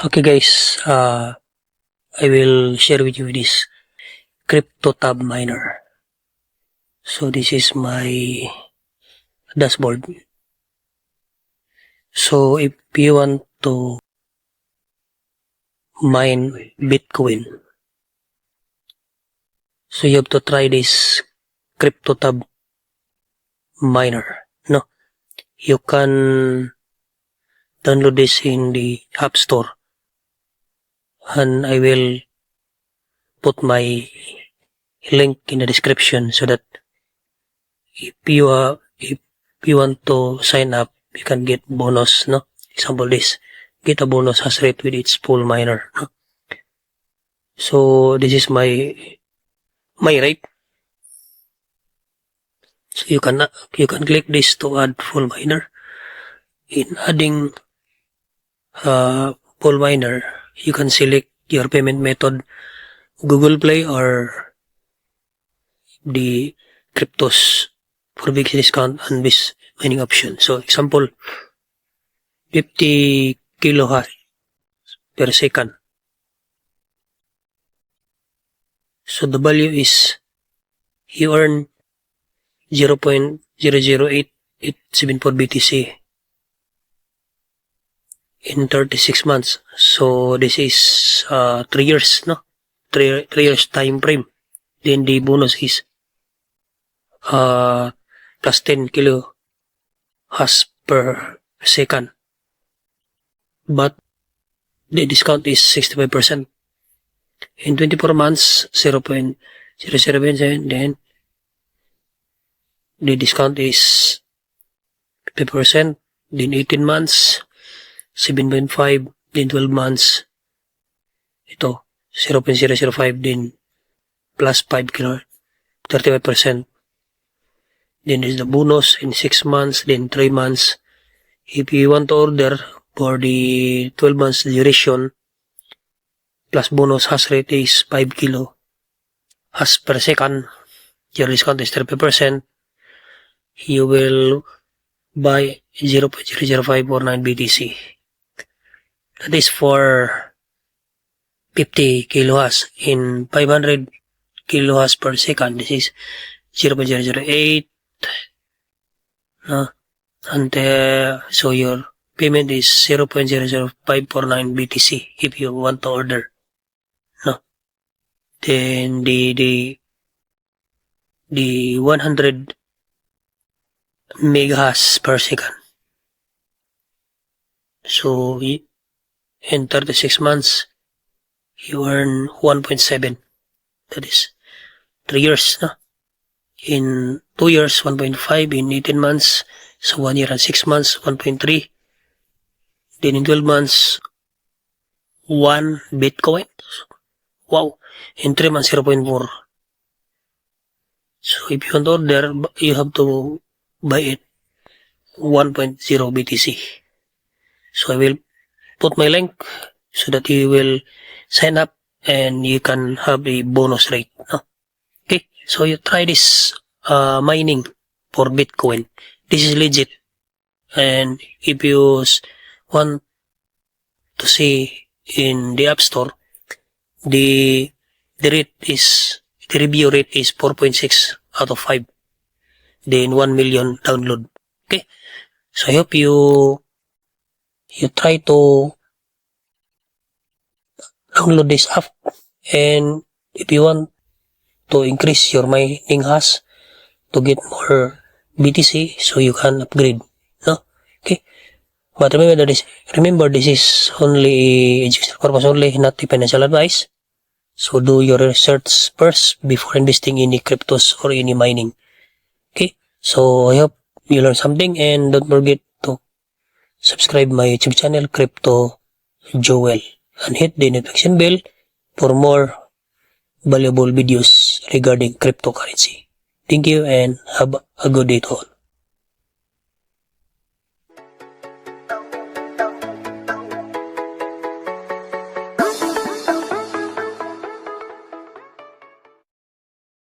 Okay guys, I will share with you this CryptoTab miner. So this is my dashboard. So if you want to mine Bitcoin, so you have to try this CryptoTab miner. No, you can download this in the App Store, and I will put my link in the description so that if you want to sign up, you can get bonus. No, example this, get a bonus hash rate with its full miner. No? So this is my rate. So you can click this to add full miner. In adding full miner, you can select your payment method, Google Play or the cryptos for big discount and this mining option. So example, 50 kilohash per second. So the value is you earn 0.008874 BTC in 36 months. So this is 3 years, no? 3 years time frame. Then the bonus is plus 10 kilo hash per second. But the discount is 65%. In 24 months, 0.007, then the discount is 50%. Then 18 months, 7.5, then 12 months, ito, 0.005, then plus 5 kilo, 35%. Then is the bonus in 6 months, then 3 months. If you want to order for the 12 months duration, plus bonus hash rate is 5 kilo hash per second, your discount is 30%, you will buy 0.00549 BTC. That is for 50 kilohash. In 500 kilohash per second, this is 0.008. And so your payment is 0.00549 BTC if you want to order. No. Then the 100 megahash per second. So in 36 months, you earn 1.7. That is 3 years, no? In 2 years, 1.5. In 18 months, so 1 year and 6 months, 1.3. Then in 12 months, 1 Bitcoin. Wow. In 3 months, 0.4. So if you want to order, you have to buy it 1.0 BTC. So I will put my link so that you will sign up and you can have a bonus rate. No? Okay, so you try this mining for Bitcoin. This is legit. And if you want to see in the App Store, the review rate is 4.6 out of 5. Then 1 million download. Okay, so I hope you try to download this app, and if you want to increase your mining hash to get more BTC, so you can upgrade. No, okay. But remember this is only educational purpose only, not a financial advice. So do your research first before investing in any cryptos or any mining. Okay, so I hope you learned something, and don't forget to subscribe my YouTube channel, Crypto Joel, and hit the notification bell for more valuable videos regarding cryptocurrency. Thank you and have a good day to all.